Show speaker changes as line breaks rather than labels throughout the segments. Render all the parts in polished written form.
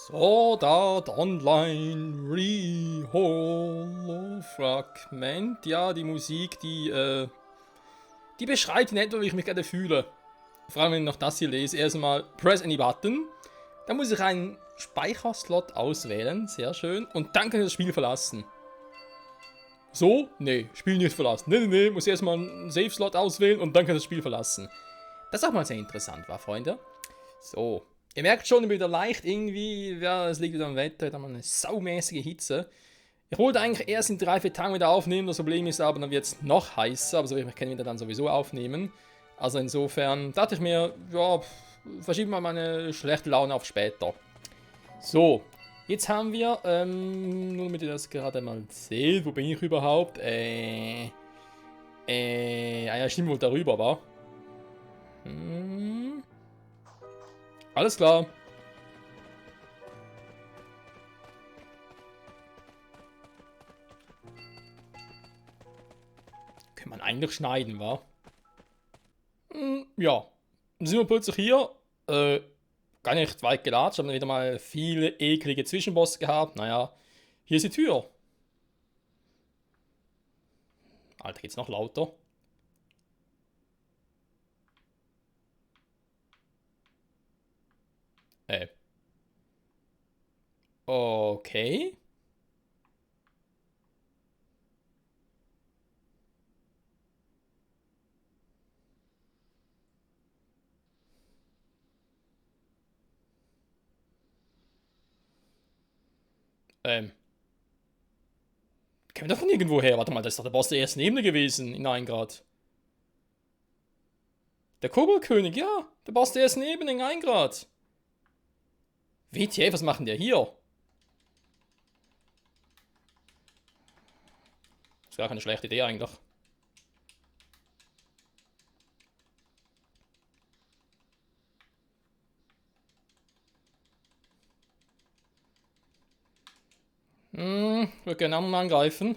Sword Art Online Fragment. Ja, die Musik, die beschreibt in etwa, wie ich mich gerade fühle. Vor allem, wenn ich noch das hier lese. Erstmal Press any Button. Dann muss ich einen Speicherslot auswählen. Sehr schön. Und dann kann ich das Spiel verlassen. So? Nee, Spiel nicht verlassen. Nee. Muss erstmal einen Save-Slot auswählen und dann kann ich das Spiel verlassen. Das auch mal sehr interessant war, Freunde. So. Ihr merkt schon, ich bin wieder leicht irgendwie, ja, es liegt wieder am Wetter, da haben wir eine saumäßige Hitze. Ich wollte eigentlich erst in 3-4 Tagen wieder aufnehmen, das Problem ist aber, dann wird es noch heißer, aber so ich kann wieder dann sowieso aufnehmen. Also insofern dachte ich mir, ja, verschieben wir meine schlechte Laune auf später. So, jetzt haben wir, nur damit ihr das gerade mal seht, wo bin ich überhaupt? Ja, stimmt wohl darüber, wa? Alles klar. Kann man eigentlich schneiden, wa? Ja. Dann sind wir plötzlich hier. Gar nicht weit gelatscht, haben wieder mal viele eklige Zwischenbosse gehabt. Naja, hier ist die Tür. Alter, geht's noch lauter? Okay. Kennen wir doch von irgendwo her. Warte mal, das ist doch der Boss der ersten Ebene gewesen in 1 Grad. Der Koboldkönig, ja. Der Boss der ersten Ebene in 1 Grad. WTF, was machen der hier? Ist gar keine schlechte Idee eigentlich. Würde gerne anderen angreifen.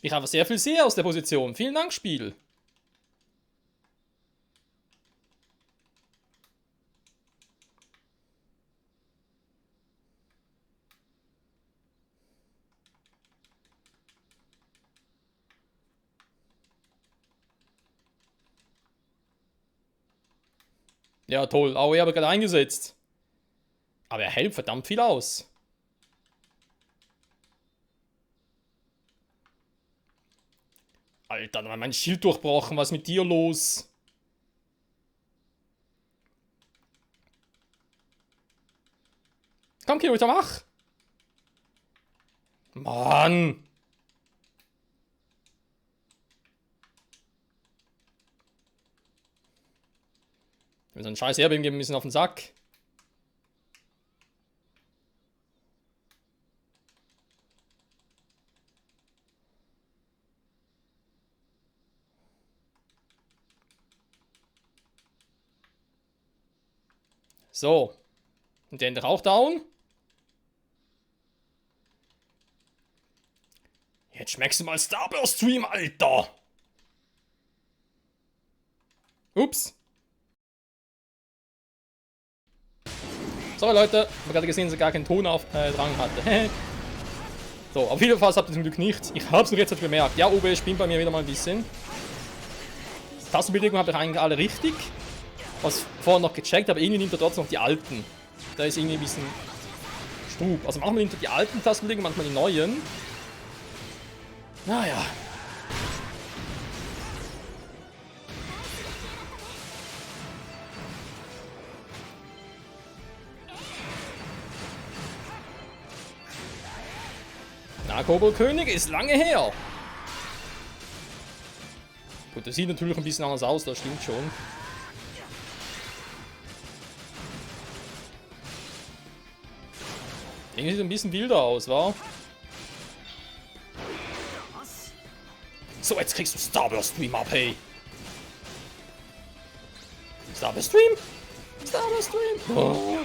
Ich habe sehr viel sehe aus der Position. Vielen Dank, Spiel. Ja, toll. AOE habe ich gerade eingesetzt. Aber er hält verdammt viel aus. Alter, dann war mein Schild durchbrochen. Was ist mit dir los? Komm, Kirito, mach! Mann! Wenn so einen scheiß Airbnb geben, ein bisschen auf den Sack. So. Und den auch down. Jetzt schmeckst du mal Starburst Stream, Alter! Ups. Sorry Leute, ich habe gerade gesehen, dass er gar keinen Ton auf dran hatte. So, auf jeden Fall habt ihr zum Glück nicht. Ich hab's nur jetzt bemerkt. Ja, OBS spinnt bei mir wieder mal ein bisschen. Tastenbelegung habe ich eigentlich alle richtig. Was vorhin noch gecheckt, aber irgendwie nimmt er trotzdem noch die alten. Da ist irgendwie ein bisschen Strub. Also manchmal nimmt er die alten Tastenbelegungen, manchmal die neuen. Naja. Na, Koboldkönig ist lange her. Gut, das sieht natürlich ein bisschen anders aus, das stimmt schon. Irgendwie sieht ein bisschen wilder aus, wa? So, jetzt kriegst du Starburst Stream ab, hey. Starburst Stream? Starburst Stream? Oh.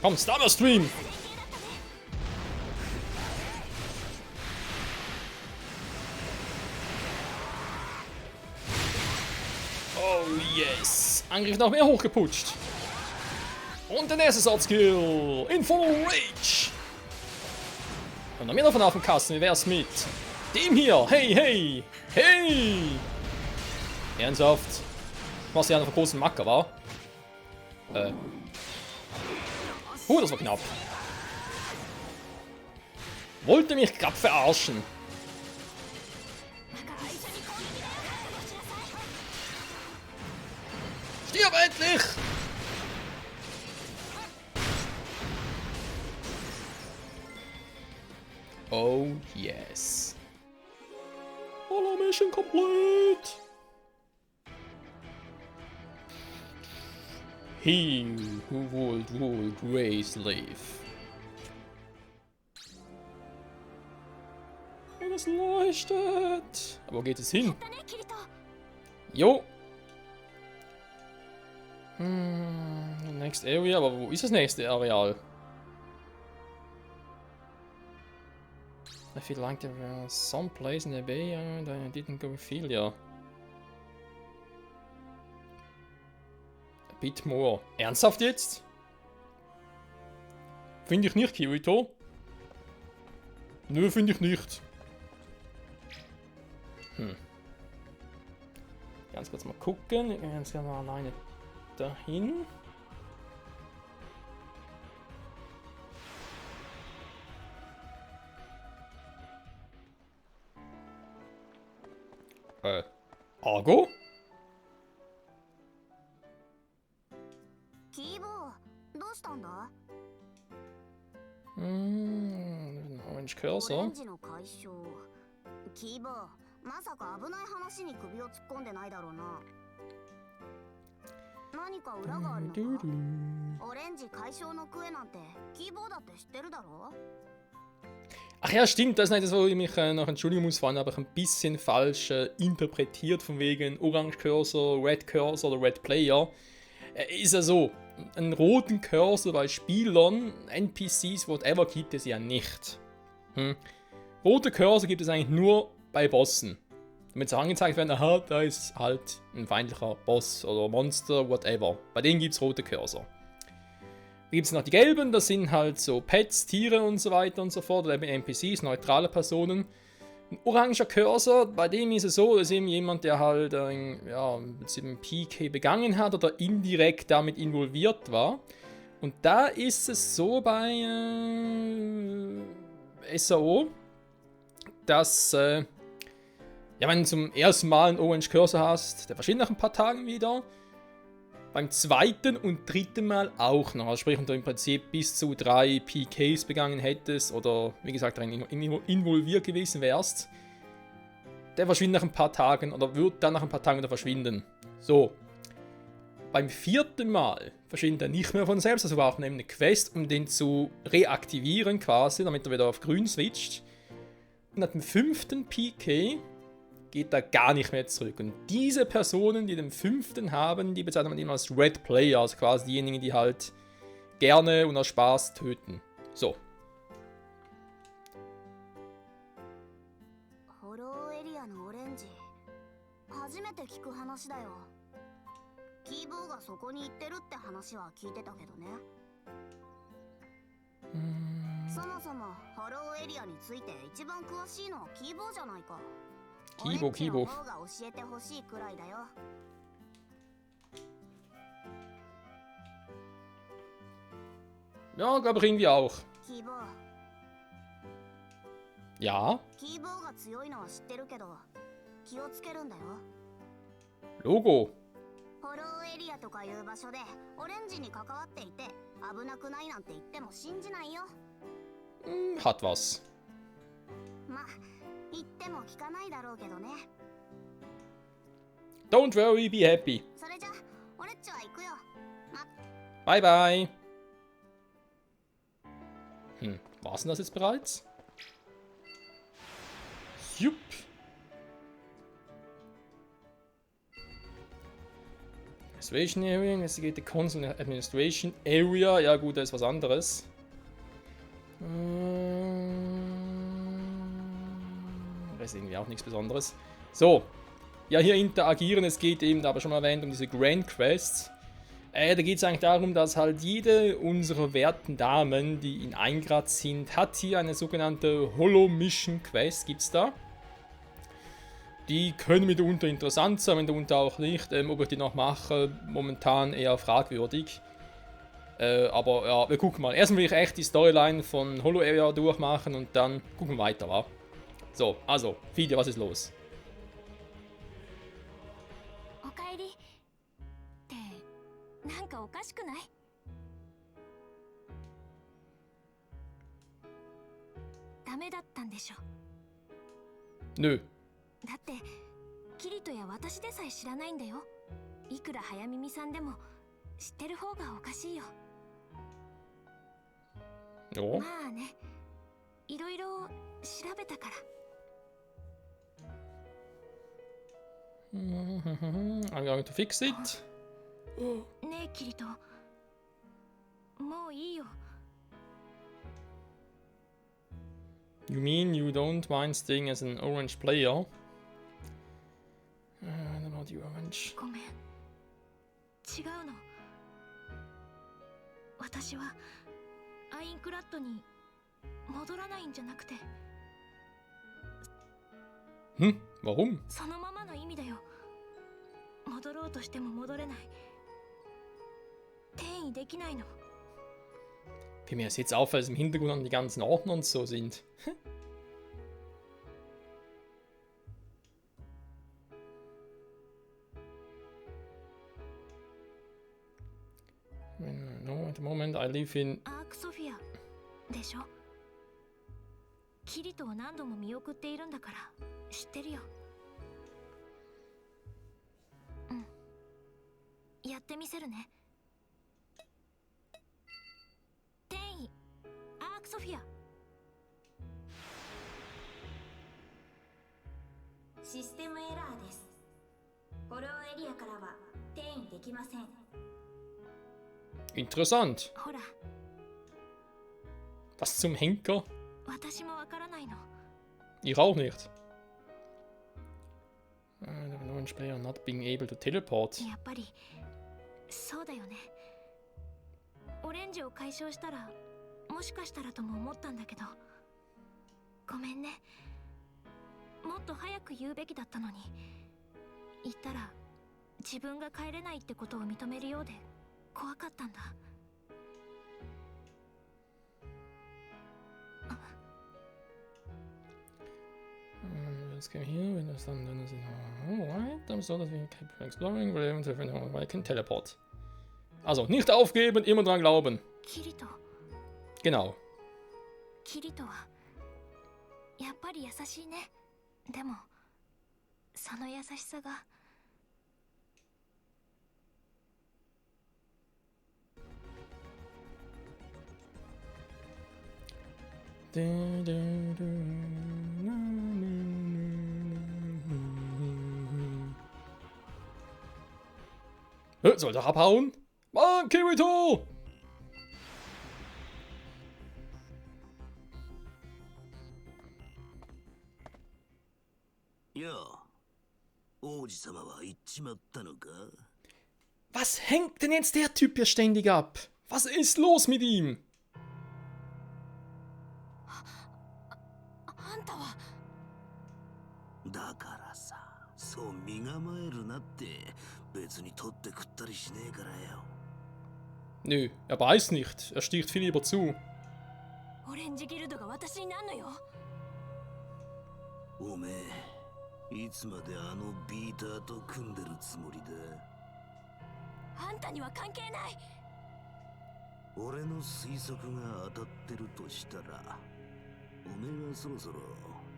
Komm, Starburst Stream! Oh yes! Angriff noch mehr hochgeputscht. Und der nächste Sword-Skill. In Full Rage. Und noch mehr davon auf dem Kasten. Wie wär's mit dem hier? Hey, hey! Hey! Ernsthaft? Was ja noch einen großen Macker war. Das war knapp. Wollte mich grad verarschen. Stirb endlich! Oh yes. All mission complete. He who would rule Grace live. Und es leuchtet. Aber wo geht es hin? Jo. Next area, aber wo ist das nächste Areal? I feel like there were some place in the bay and I didn't go feel ya. A bit more. Ernsthaft jetzt? Finde ich nicht, Kirito. Nö, finde ich nicht. Ganz kurz mal gucken. Ich gehe jetzt mal alleine dahin. Argo? Orange Cursor.
キーボー、まさか危ない話に首を突っ込んでないだろうな。何か裏があるのか。オレンジ解消のクエなんてキーボーだって知ってるだろ?
Ach ja, stimmt, das ist nicht das, wo ich mich noch entschuldigen muss, vor allem aber ein bisschen falsch interpretiert, von wegen Orange Cursor, Red Cursor oder Red Player. Ist ja so, einen roten Cursor bei Spielern, NPCs, whatever, gibt es ja nicht. Rote Cursor gibt es eigentlich nur bei Bossen. Damit so angezeigt werden, aha, da ist halt ein feindlicher Boss oder Monster, whatever. Bei denen gibt es rote Cursor. Da gibt es noch die gelben, das sind halt so Pets, Tiere und so weiter und so fort, oder eben NPCs, neutrale Personen. Ein oranger Cursor, bei dem ist es so, dass eben jemand, der halt ein PK begangen hat oder indirekt damit involviert war. Und da ist es so bei SAO, dass wenn du zum ersten Mal einen Orange Cursor hast, der verschwindet nach ein paar Tagen wieder. Beim zweiten und dritten Mal auch noch. Also sprich, wenn du im Prinzip bis zu 3 PKs begangen hättest oder wie gesagt darin involviert gewesen wärst, der verschwindet nach ein paar Tagen oder wird dann nach ein paar Tagen wieder verschwinden. So. Beim vierten Mal verschwindet er nicht mehr von selbst, also war auch eine Quest, um den zu reaktivieren quasi, damit er wieder auf grün switcht. Und nach dem 5. PK geht er gar nicht mehr zurück. Und diese Personen, die den 5. haben, die bezeichnet man immer als Red Player, also quasi diejenigen, die halt gerne und aus Spaß töten. So. Kibo. Ja, glaube ich irgendwie auch. Ja. Logo. Hat was. Don't worry, be happy. Bye, bye. War's denn das jetzt bereits? Jupp. Administration Area, Investigate the Console Administration Area. Ja gut, das ist was anderes. Das ist irgendwie auch nichts Besonderes. So. Ja, hier interagieren. Es geht eben, aber schon mal erwähnt, um diese Grand Quests. Da geht es eigentlich darum, dass halt jede unserer werten Damen, die in Eingrad sind, hat hier eine sogenannte Holo-Mission Quest, gibt's da. Die können mitunter interessant sein, mitunter auch nicht. Ob ich die noch mache, momentan eher fragwürdig. Aber ja, wir gucken mal. Erstmal will ich echt die Storyline von Holo Area durchmachen und dann gucken wir weiter, wa? So, also, Fide, was ist los?
おかえりってなんかおかしくない？ダメだったんでしょ。
Nö.
だってキリトや私でさえ知らないんだよ。いくら早耳さんでも知ってる方がおかしいよ。
Jo.
まあね、いろいろ調べたから。
I'm going to fix it.
ねえキリト、もういいよ。
You mean you don't mind staying as an orange player? Not the orange.
ごめん、違うの。私はアインクラッドに戻らないんじゃなくて、
Warum?
そのままの意味だよ。戻ろうとしても戻れない。転移できないの。
Wie mir es jetzt auffällt, dass im Hintergrund an die ganzen Ordner und so sind. No, at the moment I live in...
アークソフィアでしょ。キリトを何度も見送っているんだから知ってるよ。うん、やってみせるね。転移アークソフィア。システムエラーです。フォローエリアからは転移できません。
Interessant.
ほら、
Was zum Henker?
私もわからないの。
Ich auch nicht. The orange player not being able to teleport.
やっぱりそうだよね。オレンジを解消したらもしかしたらとも思ったんだけど、ごめんね。もっと早く言うべきだったのに。言ったら自分が帰れないってことを認めるようで怖かったんだ。
Let's go here. When the sun then is alright. I'm so that we can keep exploring. We're able to find out I can teleport. Also, nicht aufgeben, immer dran glauben.
キリト。
Genau.
キリトはやっぱり優しいね。でもその優しさが。 Soll doch abhauen? Mann, Kirito!
Ja, 王子様は行っちまったのか?
Was hängt denn jetzt der Typ hier ständig ab? Was ist los mit ihm?
あんたは。
だからさ、そう身構えるなって、別に取って食ったりしねえからよ。
Nö, er beißt nicht. Er sticht viel lieber zu.
オレンジギルドが私になんのよ。
おめえ、いつまであのビーターと組んでるつもりだ。
あんたには関係ない。
俺の推測が当たってるとしたら、おめえはそろそろ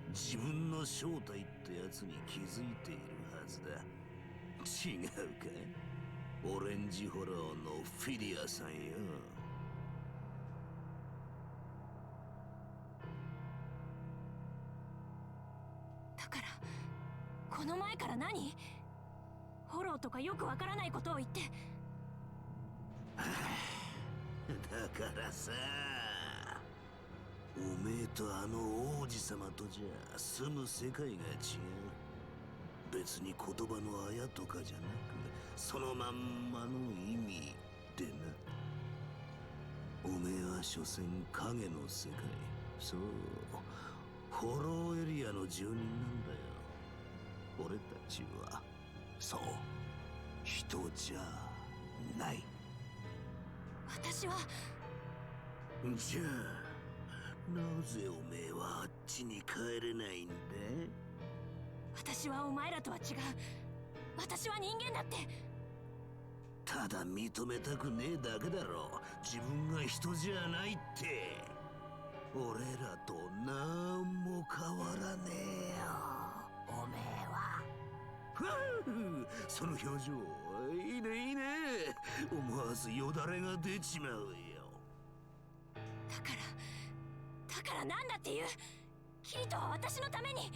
自分の正体ってやつに気づいているはずだ。違うか？オレンジホローのフィリアさんよ。
だからこの前から何？フォローとかよくわからないことを言って。
だからさ、おめえとあの王子様とじゃ住む世界が違う。別に言葉のあやとかじゃなく、そのまんまの意味でな。おめえは所詮影の世界、そう、ホローエリアの住人なんだよ。俺たちはそう、人じゃない。
私は。
じゃあなぜおめえはあっちに帰れないんだ？
私はお前らとは違う。私は人間だって。
ただ認めたくねえだけだろ。自分が人じゃないって。俺らとなんも変わらねえよ、おめえは。ふう、その表情いいねいいね。思わずよだれが出ちまうよ。
だからなんだっていう。キリトは私のために。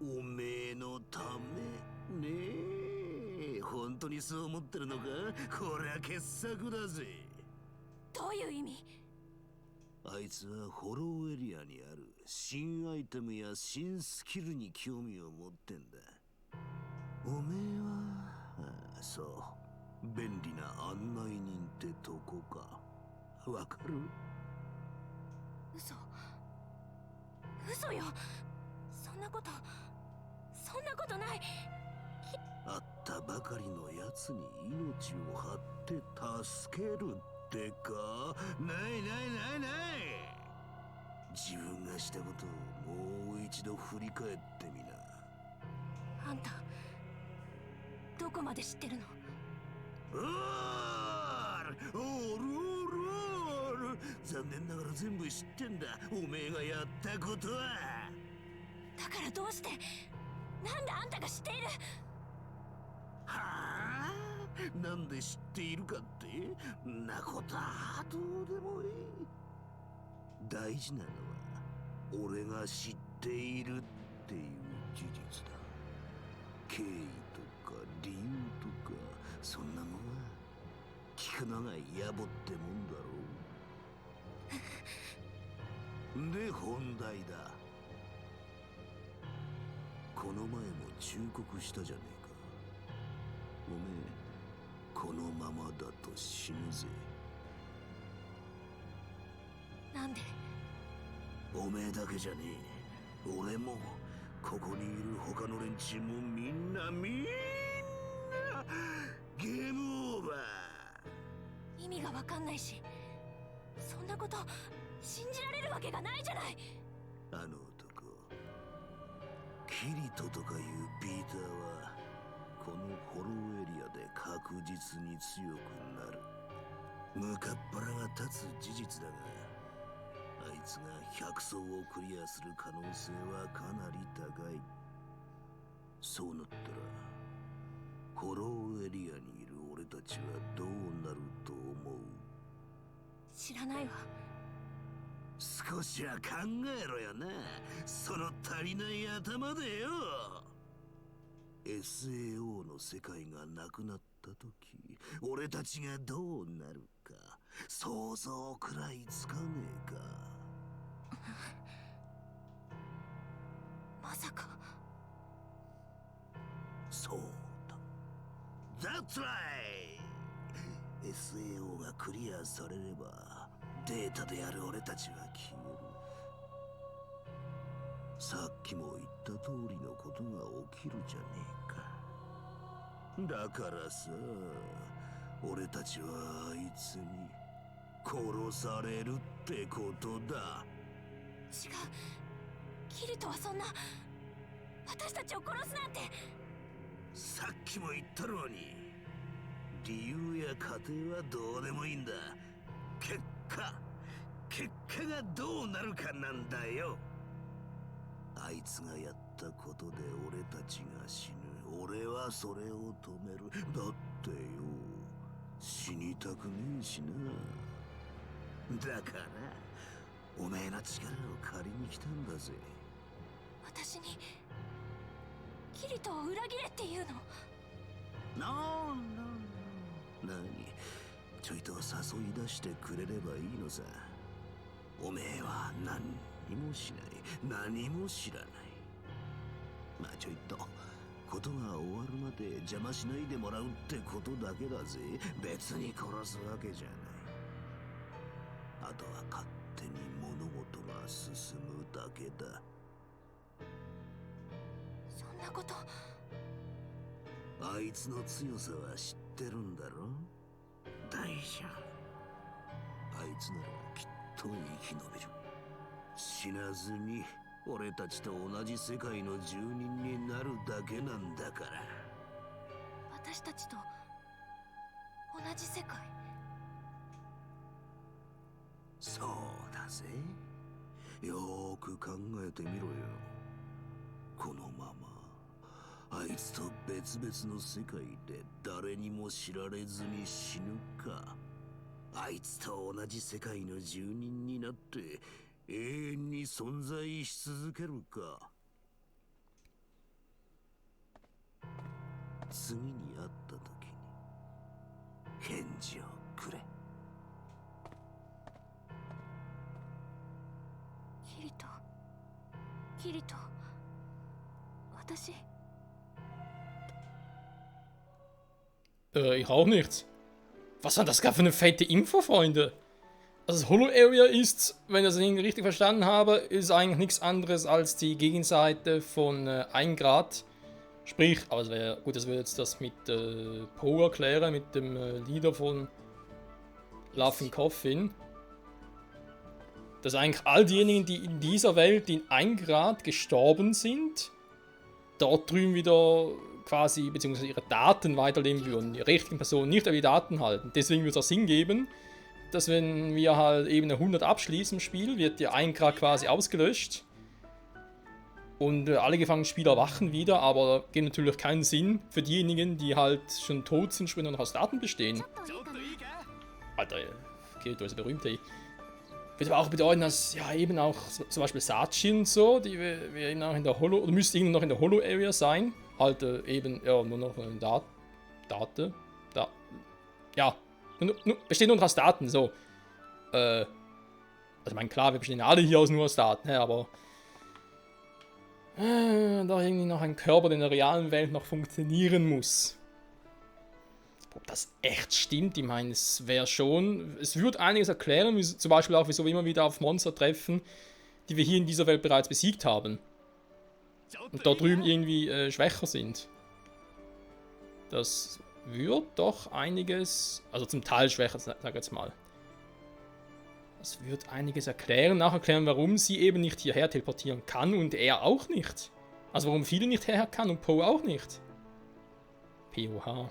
おめえのためねえ。本当にそう思ってるのか？こりゃ傑作だぜ。
どういう意味？
あいつはホローエリアにある新アイテムや新スキルに興味を持ってんだ。おめえはそう便利な案内人ってとこか。わかる？
嘘よ。そんなことない。
あったばかりのやつに命を張って助けるってか？ないないないない。自分がしたことをもう一度振り返ってみな。
あんたどこまで知ってるの？
おるおるおる。残念ながら全部知ってんだ、おめえがやったことは。
だからどうして？なんであんたが知っている？
はあ？なんで知っているかって？んなことはどうでもいい。大事なのは俺が知っているっていう事実だ。経緯とか理由とかそんなのは聞くのが野暮ってもんだろう。で本題だ。この前も忠告したじゃねえか。おめえこのままだと死ぬぜ。
なんで？
おめえだけじゃねえ。俺もここにいる他の連中もみんなゲームオーバ
意味がわかんないし、そんなこと信じられるわけがないじゃない。
ー。あの男キリトとかいうビーターはこのホローエリアで確実に強くなる。向かっ腹が立つ事実だが、あいつが100層をクリアする可能性はかなり高い。そうなったらホローエリアにいる俺たちはどうなると思う？
知らないわ。
少しは考えろよな、その足りない頭でよ。SAO の世界がなくなった時、俺たちがどうなるか想像くらいつかねえか。
まさか。
そうだ。That's right! SAO がクリアされればデータである俺たちは消える。さっきも言った通りのことが起きるじゃねえか。だからさ、俺たちはあいつに殺されるってことだ。
違う。キリトはそんな。私たちを殺すなんて。
さっきも言ったろうに、理由や過程はどうでもいいんだ。結果がどうなるかなんだよ。あいつがやったことで俺たちが死ぬ。俺はそれを止める。だってよ。死にたくねえしな。だからおめえの力を借りに来たんだぜ。
私にキリトを裏切れっていうの？
何ちょいと誘い出してくれればいいのさ。おめえは何にもしない、何も知らない。まあちょいとことが終わるまで邪魔しないでもらうってことだけだぜ。別に殺すわけじゃない。あとは勝手に物事が進むだけだ。
そんなこと。
あいつの強さは知ってるんだろ。大丈夫。あいつならきっと生き延びる。死なずに俺たちと同じ世界の住人になるだけなんだから。
私たちと同じ世界？
そうだぜ。よーく考えてみろよ。このままあいつと別々の世界で誰にも知られずに死ぬか、あいつと同じ世界の住人になって永遠に存在し続けるか。次に会った時に返事をくれ。
キリト、私。
Ich auch nicht. Was war das gerade für eine fette Info, Freunde? Also das Holo-Area ist, wenn ich das richtig verstanden habe, ist eigentlich nichts anderes als die Gegenseite von 1 Grad. Sprich, aber es wäre gut, dass wir jetzt das mit Poe erklären, mit dem Leader von Laughing Coffin. Dass eigentlich all diejenigen, die in dieser Welt in 1 Grad gestorben sind, dort drüben wieder quasi, beziehungsweise ihre Daten weiterleben würden. Die richtigen Personen nicht, aber die Daten halten. Deswegen würde es auch Sinn geben, dass wenn wir halt Ebene 100 abschließen im Spiel, wird der 1 Grad quasi ausgelöscht. Und alle gefangenen Spieler erwachen wieder, aber gibt natürlich keinen Sinn für diejenigen, die halt schon tot sind, sprich nur noch aus Daten bestehen. Alter, Kirito ist berühmt, ey. Würde aber auch bedeuten, dass ja eben auch zum Beispiel Sachi und so, die wir eben auch in der Holo, oder müsste irgendwie noch in der Holo-Area sein. Halt eben, ja, nur noch eine Daten. Ja, besteht nur noch aus Daten, so. Also ich meine, klar, wir bestehen alle hier aus nur aus Daten, aber da irgendwie noch ein Körper, der in der realen Welt noch funktionieren muss. Ob das echt stimmt, ich meine, es wäre schon, es würde einiges erklären, wie, zum Beispiel auch, wieso wir immer wieder auf Monster treffen, die wir hier in dieser Welt bereits besiegt haben. Und da drüben irgendwie schwächer sind. Das würde doch einiges, also zum Teil schwächer, sag ich jetzt mal. Das wird einiges erklären, nacherklären, warum sie eben nicht hierher teleportieren kann und er auch nicht. Also warum viele nicht hierher kann und Poe auch nicht. POH,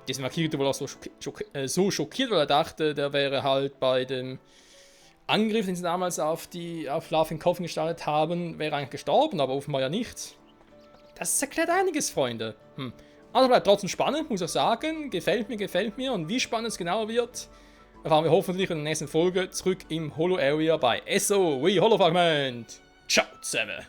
Deswegen war Kirito wohl auch so schockiert, weil er dachte, der wäre halt bei dem Angriff, den sie damals auf Laughing Coffin gestartet haben, wäre eigentlich gestorben, aber offenbar ja nicht. Das erklärt einiges, Freunde. Also bleibt trotzdem spannend, muss ich sagen. Gefällt mir. Und wie spannend es genau wird, erfahren wir hoffentlich in der nächsten Folge zurück im Holo-Area bei SO wie Holo Fragment. Ciao zusammen.